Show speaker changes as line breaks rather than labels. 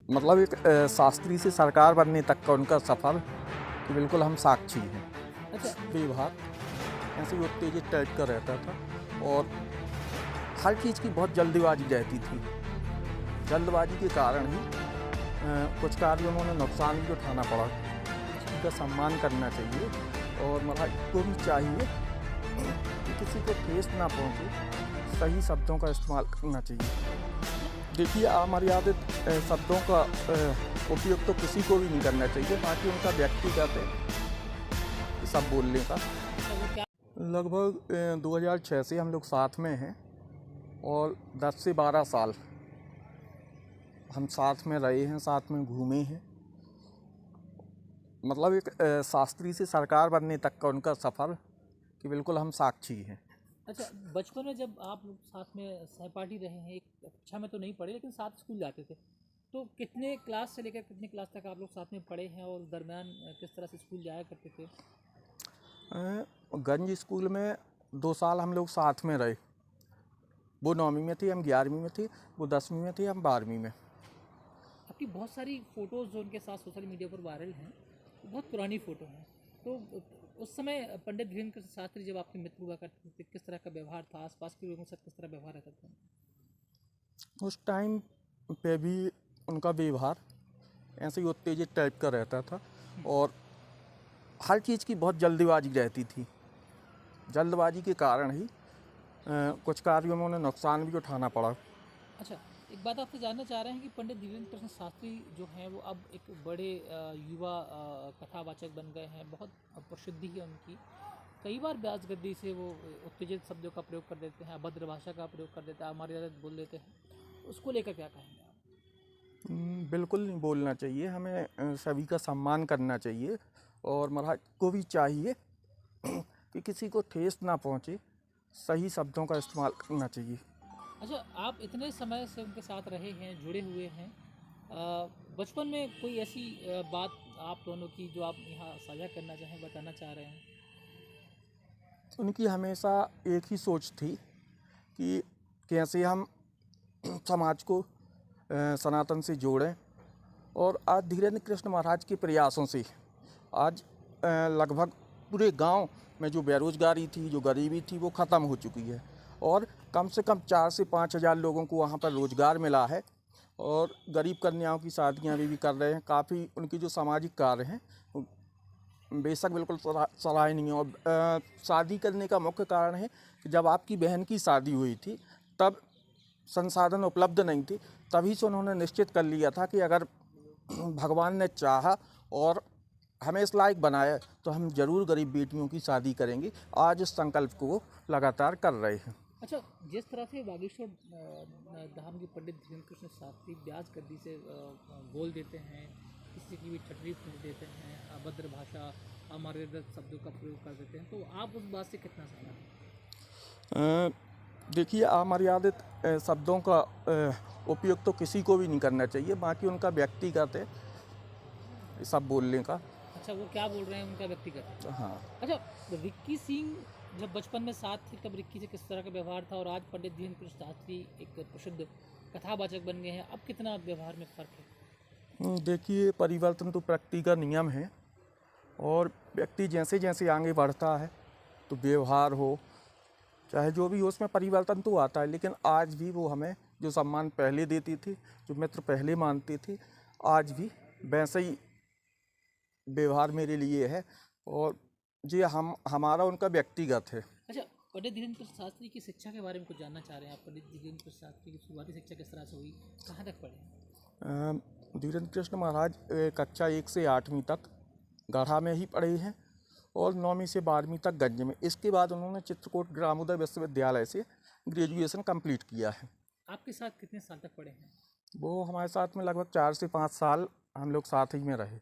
मतलब एक शास्त्री से सरकार बनने तक का उनका सफ़र कि बिल्कुल हम साक्षी हैं।
अच्छा।
व्यवहार ऐसे ही उत्तेजित टाइप का रहता था और हर चीज़ की बहुत जल्दबाजी रहती थी। जल्दबाजी के कारण ही कुछ कार्यों में उन्हें नुकसान भी उठाना पड़ा। उनका सम्मान करना चाहिए और महाराज को भी चाहिए कि किसी को ठेस ना पहुँचे, सही शब्दों का इस्तेमाल करना चाहिए। देखिए, अमर्यादित शब्दों का उपयोग तो किसी को भी नहीं करना चाहिए, बाकी उनका व्यक्तिगत है सब बोलने का। लगभग 2006 से हम लोग साथ में हैं और 10 से 12 साल हम साथ में रहे हैं, साथ में घूमे हैं। मतलब एक शास्त्री से सरकार बनने तक का उनका सफ़र कि बिल्कुल हम साक्षी हैं।
अच्छा, बचपन में जब आप लोग साथ में सहपाठी रहे हैं, एक कक्षा में तो नहीं पढ़े लेकिन साथ स्कूल जाते थे, तो कितने क्लास से लेकर कितने क्लास तक आप लोग साथ में पढ़े हैं और दरमियान किस तरह से स्कूल जाया करते थे?
गंज स्कूल में 2 साल हम लोग साथ में रहे। वो 9वीं में थे, हम 11वीं में थे, वो 10वीं में थे, हम 12वीं में।
आपकी बहुत सारी फ़ोटोज़ जो उनके साथ सोशल मीडिया पर वायरल हैं, वो बहुत पुरानी फ़ोटो हैं। तो उस समय पंडित धीरेन्द्र कृष्ण शास्त्री जब आपके मित्र हुआ करते थे, किस तरह का व्यवहार था? आसपास के लोगों के साथ किस तरह व्यवहार रहता था?
उस टाइम पे भी उनका व्यवहार ऐसे ही उत्तेजित टाइप का रहता था और हर चीज़ की बहुत जल्दबाजी रहती थी। जल्दबाजी के कारण ही कुछ कार्यों में उन्हें नुकसान भी उठाना पड़ा।
अच्छा, एक बात आपसे जानना चाह रहे हैं कि पंडित धीरेन्द्र कृष्ण शास्त्री जो हैं वो अब एक बड़े युवा कथावाचक बन गए हैं, बहुत प्रसिद्धि है उनकी। कई बार ब्याज गद्दी से वो उत्तेजित शब्दों का प्रयोग कर देते हैं, अभद्र भाषा का प्रयोग कर देते हैं, अमर्यादित बोल देते हैं। उसको लेकर क्या कहेंगे आप?
बिल्कुल नहीं बोलना चाहिए, हमें सभी का सम्मान करना चाहिए और महाराज को भी चाहिए कि किसी को ठेस ना पहुँचे, सही शब्दों का इस्तेमाल करना चाहिए।
अच्छा, आप इतने समय से उनके साथ रहे हैं, जुड़े हुए हैं। बचपन में कोई ऐसी बात आप दोनों की जो आप यहाँ साझा करना चाहें, बताना चाह रहे हैं?
उनकी हमेशा एक ही सोच थी कि कैसे हम समाज को सनातन से जोड़ें और आज धीरेन्द्र कृष्ण महाराज के प्रयासों से आज लगभग पूरे गांव में जो बेरोजगारी थी, जो गरीबी थी, वो ख़त्म हो चुकी है और कम से कम 4 से 5 हज़ार लोगों को वहाँ पर रोज़गार मिला है और गरीब कन्याओं की शादियाँ भी कर रहे हैं। काफ़ी उनकी जो सामाजिक कार्य हैं बेशक बिल्कुल सराहनीय और शादी करने का मुख्य कारण है कि जब आपकी बहन की शादी हुई थी तब संसाधन उपलब्ध नहीं थे, तभी से उन्होंने निश्चित कर लिया था कि अगर भगवान ने चाहा और हमें इस लायक बनाया तो हम जरूर गरीब बेटियों की शादी करेंगे। आज इस संकल्प को लगातार कर रहे हैं।
अच्छा, जिस तरह से बागेश्वर धाम के पंडित धीरेन्द्र कृष्ण शास्त्री ब्याज गद्दी से बोल देते हैं, किसी की भी छटरी फूंक देते हैं, अभद्र भाषा, अमर्यादित शब्दों का प्रयोग कर देते हैं, तो आप उस बात से कितना सहमत हैं?
देखिए, अमर्यादित शब्दों का उपयोग तो किसी को भी नहीं करना चाहिए, बाकी उनका व्यक्तिगत है सब बोलने का।
अच्छा, वो क्या बोल रहे हैं उनका व्यक्तिगत है।
हाँ।
अच्छा, रिक्की सिंह जब बचपन में साथ थे तब रिक्की से किस तरह का व्यवहार था और आज पंडित धीरेन्द्र कृष्ण शास्त्री एक प्रसिद्ध कथावाचक बन गए हैं, अब कितना व्यवहार में फ़र्क है?
देखिए, परिवर्तन तो प्रकृति का नियम है और व्यक्ति जैसे जैसे आगे बढ़ता है तो व्यवहार हो चाहे जो भी हो उसमें परिवर्तन तो आता है, लेकिन आज भी वो हमें जो सम्मान पहले देती थी, जो मित्र पहले मानती थी, आज भी वैसे ही व्यवहार मेरे लिए है और ये हमारा उनका व्यक्तिगत है।
अच्छा, पंडित धीरेन्द्र कृष्ण शास्त्री की शिक्षा के बारे में कुछ जानना चाह रहे हैं आप? पंडित धीरेन्द्र कृष्ण शास्त्री की शुरुआती शिक्षा किस तरह से हुई, कहाँ तक पढ़े हैं?
धीरेन्द्र कृष्ण महाराज कक्षा 1 से 8वीं तक गढ़ा में ही पढ़े हैं और 9वीं से 12वीं तक गंज में। इसके बाद उन्होंने चित्रकूट ग्रामोदय विश्वविद्यालय से ग्रेजुएशन कंप्लीट किया है।
आपके साथ कितने साल तक पढ़े हैं?
वो हमारे साथ में लगभग 4 से 5 साल हम लोग साथ ही में रहे।